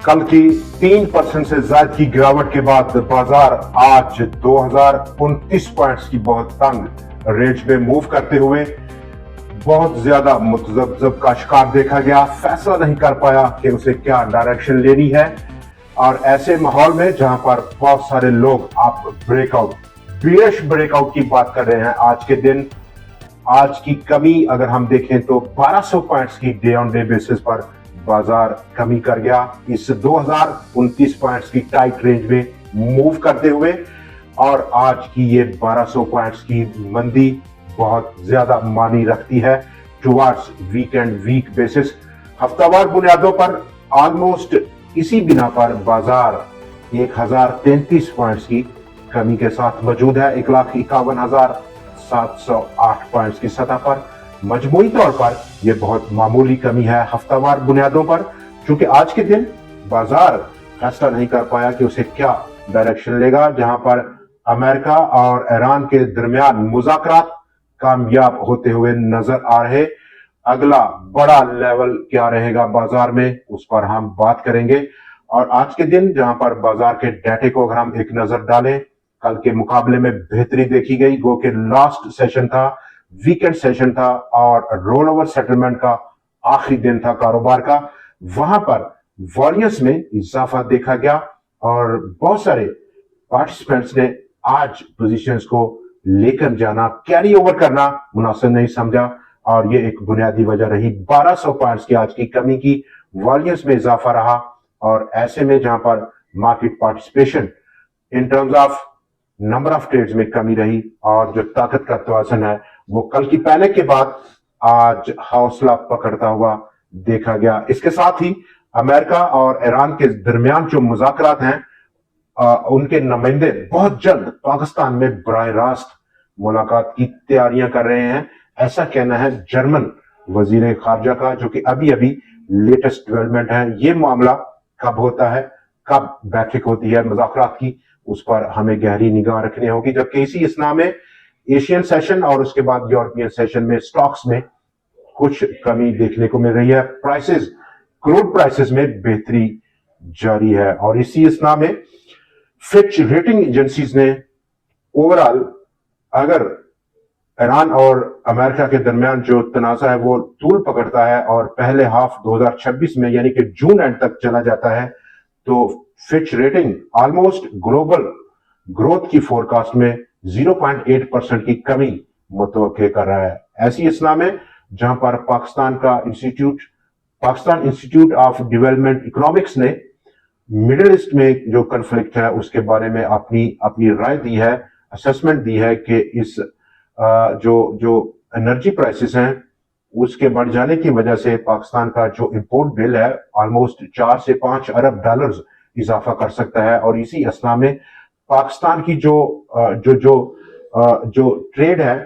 कल की 3% से ज्यादा की गिरावट के बाद बाजार आज 2029 पॉइंट्स की बहुत तंग रेंज में मूव करते हुए बहुत ज्यादा मुतज़ब्ज़ब का शिकार देखा गया। फैसला नहीं कर पाया कि उसे क्या डायरेक्शन लेनी है, और ऐसे माहौल में जहां पर बहुत सारे लोग आप बीयरिश ब्रेकआउट की बात कर रहे हैं। आज के दिन आज की कमी अगर हम देखें तो 1200 पॉइंट्स की डे ऑन डे बेसिस पर बाजार कमी कर गया, इस 2029 पॉइंट्स की टाइट रेंज में मूव करते हुए। और आज की ये 1200 पॉइंट्स की मंदी बहुत ज्यादा मानी रखती है टुवर्ड्स वीक बेसिस। हफ्तावार बुनियादों पर ऑलमोस्ट इसी बिना पर बाजार 1033 पॉइंट्स की कमी के साथ मौजूद है 1,51,708 पॉइंट्स की सतह पर। मजमूई तौर पर यह बहुत मामूली कमी है हफ्तावार बुनियादों पर, क्योंकि आज के दिन बाजार फैसला नहीं कर पाया कि उसे क्या डायरेक्शन लेगा। जहां पर अमेरिका और ईरान के दरमियान मुज़ाकरात कामयाब होते हुए नजर आ रहे। अगला बड़ा लेवल क्या रहेगा बाजार में, उस पर हम बात करेंगे। और आज के दिन जहां पर बाजार के डाटे को अगर हम एक नजर डालें, कल के मुकाबले में बेहतरी देखी गई। गो के लास्ट सेशन था, वीकेंड सेशन था और रोल ओवर सेटलमेंट का आखिरी दिन था कारोबार का। वहां पर वॉल्यूम्स में इजाफा देखा गया और बहुत सारे पार्टिसिपेंट्स ने आज पोजीशंस को लेकर जाना, कैरी ओवर करना मुनासिब नहीं समझा, और ये एक बुनियादी वजह रही 1200 पॉइंट्स की आज की कमी की वॉल्यूम्स में इजाफा रहा। और ऐसे में जहां पर market participation in terms of number of trades में कमी रही और जो ताकत का तवाज़ुन है वो कल की पैनिक के बाद आज हौसला पकड़ता हुआ देखा गया। इसके साथ ही अमेरिका और ईरान के दरमियान जो मुज़ाकरात हैं, उनके नुमाइंदे बहुत जल्द पाकिस्तान में बराह रास्त मुलाकात की तैयारियां कर रहे हैं, ऐसा कहना है जर्मन वजीर खारजा का, जो कि अभी अभी लेटेस्ट डेवलपमेंट है। ये मामला कब होता है, कब बैठक होती है मुज़ाकरात की, उस पर हमें गहरी निगाह रखनी होगी। जबकि इसी असना में एशियन सेशन और उसके बाद यूरोपियन सेशन में स्टॉक्स में कुछ कमी देखने को मिल रही है। क्रूड प्राइसेस में बेहतरी जारी है। और इसी असना में फिच रेटिंग एजेंसीज ने ओवरऑल अगर ईरान और अमेरिका के दरमियान जो तनाज़ा है वो तूल पकड़ता है और पहले हाफ 2026 में यानी कि जून एंड तक चला जाता है, तो Fitch rating almost global growth की फोरकास्ट में 0.8% की कमी मुतवक्के कर रहा है। ऐसी इसना में जहां पर Pakistan institute of development economics ने मिडिल ईस्ट में जो कन्फ्लिक्ट है उसके बारे में अपनी राय दी है, असेसमेंट दी है कि इस जो एनर्जी प्राइसेस हैं उसके बढ़ जाने की वजह से पाकिस्तान का जो इंपोर्ट बिल है ऑलमोस्ट 4 से 5 अरब डॉलर्स इजाफा कर सकता है। और इसी असना में पाकिस्तान की जो ट्रेड है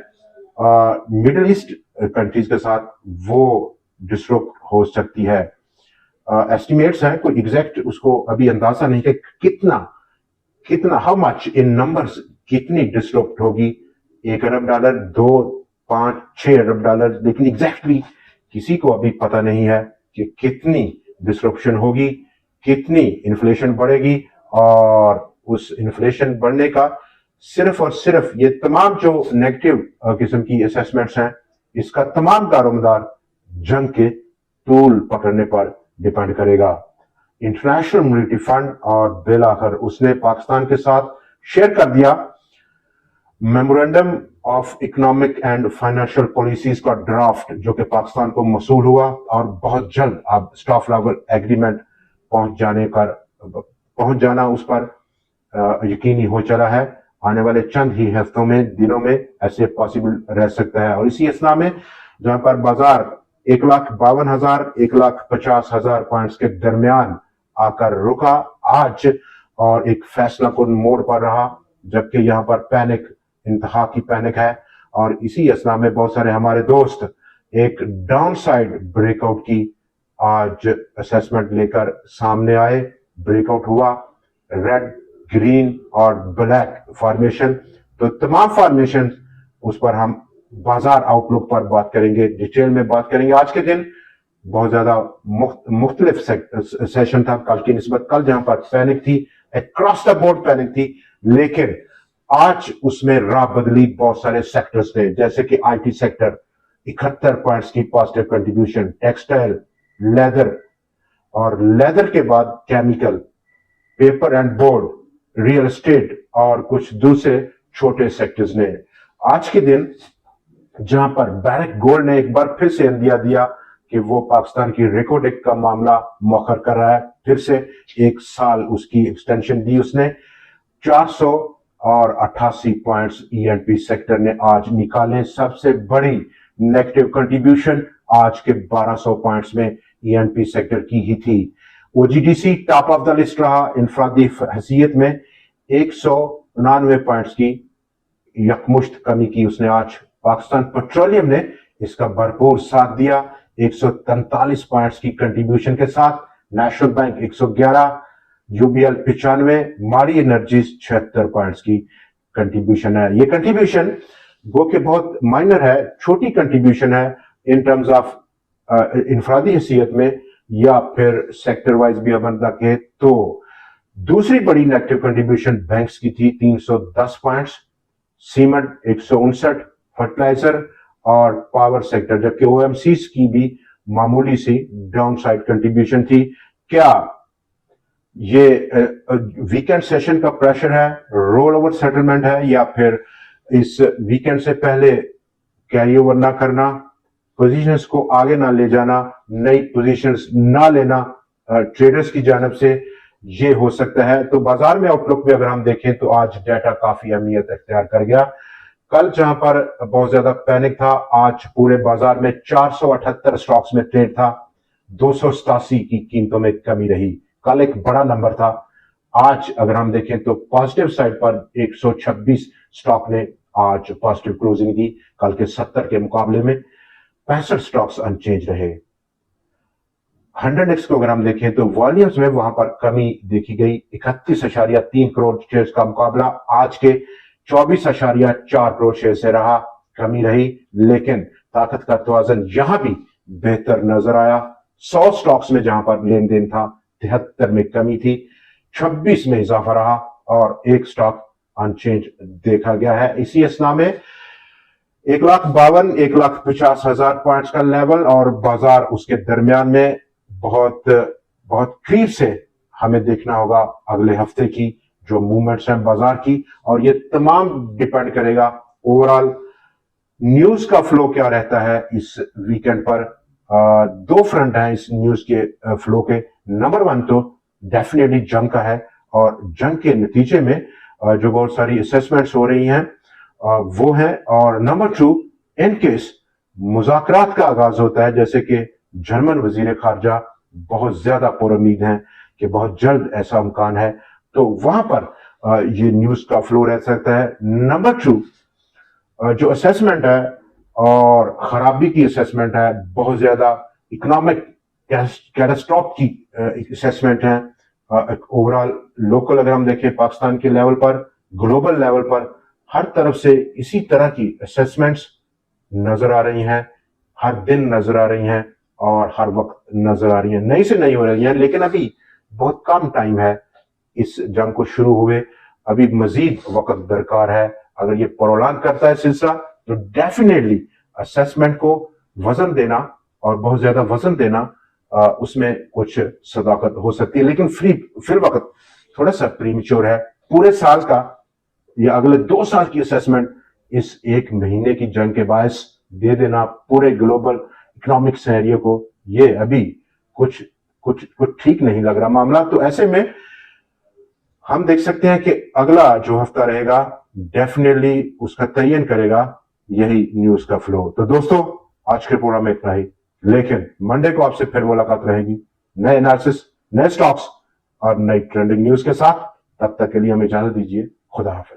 मिडिल ईस्ट कंट्रीज के साथ वो डिसरप्ट हो सकती है। एस्टिमेट्स हैं, कोई एग्जैक्ट उसको अभी अंदाजा नहीं कि कितना हाउ मच इन नंबर्स कितनी डिसरप्ट होगी, 1 अरब डॉलर, 2, 5, 6 अरब डॉलर, लेकिन एग्जैक्टली किसी को अभी पता नहीं है कि कितनी डिसरप्शन होगी, कितनी इन्फ्लेशन बढ़ेगी। और उस इन्फ्लेशन बढ़ने का सिर्फ और सिर्फ ये तमाम जो नेगेटिव किस्म की असेसमेंट्स हैं, इसका तमाम दारोमदार जंग के तूल पकड़ने पर डिपेंड करेगा। इंटरनेशनल मॉनेटरी फंड और बिल आखिर उसने पाकिस्तान के साथ शेयर कर दिया memorandum of economic and financial policies का ड्राफ्ट, जो कि पाकिस्तान को मसूल हुआ और बहुत जल्द अब स्टाफ लेवल एग्रीमेंट पहुंच जाना उस पर यकीनी हो चला है। आने वाले चंद ही हफ्तों में, दिनों में ऐसे पॉसिबल रह सकता है। और इसी असना में जहां पर बाजार 1,52,000 1,50,000 पॉइंट्स के दरमियान आकर रुका आज और एक फैसला कुन मोड़ पर रहा, जबकि यहाँ पर पैनिक इंतहा की पैनिक है। और इसी असना में बहुत सारे हमारे दोस्त एक डाउन साइड ब्रेकआउट की आज असेसमेंट लेकर सामने आए। ब्रेकआउट हुआ, रेड, ग्रीन और ब्लैक फॉर्मेशन। तो तमाम फॉर्मेशन उस पर हम बाजार आउटलुक पर बात करेंगे, डिटेल में बात करेंगे। आज के दिन बहुत ज्यादा मुख्तलिफ सेशन था कल की निस्बत। कल जहां पर पैनिक थी, अक्रॉस द बोर्ड पैनिक थी, लेकिन आज उसमें राह बदली बहुत सारे सेक्टर्स ने, जैसे कि आईटी सेक्टर 71 पॉइंट्स की पॉजिटिव कंट्रीब्यूशन, टेक्सटाइल, लेदर, और लेदर के बाद chemical, paper and board, real estate और कुछ दूसरे छोटे सेक्टर्स ने। आज के दिन जहां पर बैरक गोल्ड ने एक बार फिर से इंदिया दिया कि वो पाकिस्तान की रेको डेट का मामला मौखर कर रहा है, फिर से 1 साल उसकी एक्सटेंशन दी उसने। 488 पॉइंट्स ईएनपी सेक्टर ने आज निकाले। सबसे बड़ी नेगेटिव कंट्रीब्यूशन आज के 1200 पॉइंट्स में ईएनपी सेक्टर की ही थी। OGDC top of the list रहा इंफरादी हैसियत में, 199 पॉइंट्स की यकमुश्त कमी की उसने आज। पाकिस्तान पेट्रोलियम ने इसका भरपूर साथ दिया 143 पॉइंट्स की कंट्रीब्यूशन के साथ। नेशनल बैंक 111, यूबीएल 95, मारी एनर्जीज 76 पॉइंट्स की कंट्रीब्यूशन है। ये कंट्रीब्यूशन गो के बहुत माइनर है, छोटी कंट्रीब्यूशन है इन टर्म्स ऑफ इंफरादी हैसियत में या फिर सेक्टर वाइज भी हम देखें तो। दूसरी बड़ी नेगेटिव कंट्रीब्यूशन बैंक्स की थी 310 पॉइंट्स, सीमेंट 159, फर्टिलाइजर और पावर सेक्टर, जबकि ओएमसीज की भी मामूली सी डाउन साइड कंट्रीब्यूशन थी। क्या ये वीकेंड सेशन का प्रेशर है, रोल ओवर सेटलमेंट है, या फिर इस वीकेंड से पहले कैरी ओवर ना करना, पोजीशंस को आगे ना ले जाना, नई पोजीशंस ना लेना ट्रेडर्स की जानब से, ये हो सकता है। तो बाजार में आउटलुक में अगर हम देखें तो आज डाटा काफी अहमियत इख्तियार कर गया। कल जहां पर बहुत ज्यादा पैनिक था, आज पूरे बाजार में 478 स्टॉक्स में ट्रेड था, 287 की कीमतों में कमी रही। कल एक बड़ा नंबर था। आज अगर हम देखें तो पॉजिटिव साइड पर 126 स्टॉक ने आज पॉजिटिव क्लोजिंग दी। कल के 70 के मुकाबले में 65 स्टॉक्स अनचेंज रहे। 100x को अगर हम देखें तो वॉल्यूम्स में वहां पर कमी देखी गई। 31.3 करोड़ शेयर्स का मुकाबला आज के 24.4 करोड़ शेयर से रहा, कमी रही, लेकिन ताकत का तवाज़ुन यहां भी बेहतर नजर आया। 100 स्टॉक्स में जहां पर लेन देन था 73 में कमी थी, 26 में इजाफा रहा और एक स्टॉक अनचेंज देखा गया है। इसी असना में 1,52,000 1,50,000 पॉइंट्स का लेवल और बाजार उसके दरमियान में बहुत करीब से हमें देखना होगा अगले हफ्ते की जो मूवमेंट्स हैं बाजार की, और ये तमाम डिपेंड करेगा ओवरऑल न्यूज का फ्लो क्या रहता है इस वीकेंड पर। 2 फ्रंट हैं इस न्यूज के फ्लो के। नंबर 1 तो डेफिनेटली जंग का है, और जंग के नतीजे में जो बहुत सारी असेसमेंट्स हो रही हैं वो है। और नंबर 2, इन केस मुज़ाकरात का आगाज होता है, जैसे कि जर्मन वजीर खारजा बहुत ज्यादा पुरुम्मीद हैं कि बहुत जल्द ऐसा इम्कान है, तो वहां पर ये न्यूज का फ्लो रह सकता है। नंबर 2, जो असेसमेंट है और खराबी की असेसमेंट है, बहुत ज्यादा इकोनॉमिक कैटास्ट्रॉफ की असेसमेंट है ओवरऑल लोकल अगर हम देखें पाकिस्तान के लेवल पर, ग्लोबल लेवल पर, हर तरफ से इसी तरह की असेसमेंट्स नजर आ रही हैं, हर दिन नजर आ रही हैं और हर वक्त नजर आ रही हैं, नई से नई हो रही हैं। लेकिन अभी बहुत कम टाइम है इस जंग को शुरू हुए, अभी मजीद वक्त दरकार है। अगर ये प्रोलॉन्ग करता है सिलसिला तो डेफिनेटली असेसमेंट को वजन देना और बहुत ज्यादा वजन देना उसमें कुछ सदाकत हो सकती है, लेकिन फिर वक्त थोड़ा सा प्रीमेच्योर है। पूरे साल का या अगले 2 साल की असेसमेंट इस 1 महीने की जंग के बायस दे देना पूरे ग्लोबल इकोनॉमिक सिनेरियो को, ये अभी कुछ ठीक नहीं लग रहा मामला। तो ऐसे में हम देख सकते हैं कि अगला जो हफ्ता रहेगा डेफिनेटली उसका तयन करेगा यही न्यूज का फ्लो। तो दोस्तों आज के प्रोग्राम में इतना ही, लेकिन मंडे को आपसे फिर मुलाकात रहेगी नए एनालिसिस, नए स्टॉक्स और नई ट्रेंडिंग न्यूज के साथ। तब तक के लिए हमें इजाजत दीजिए। खुदा हाफिज।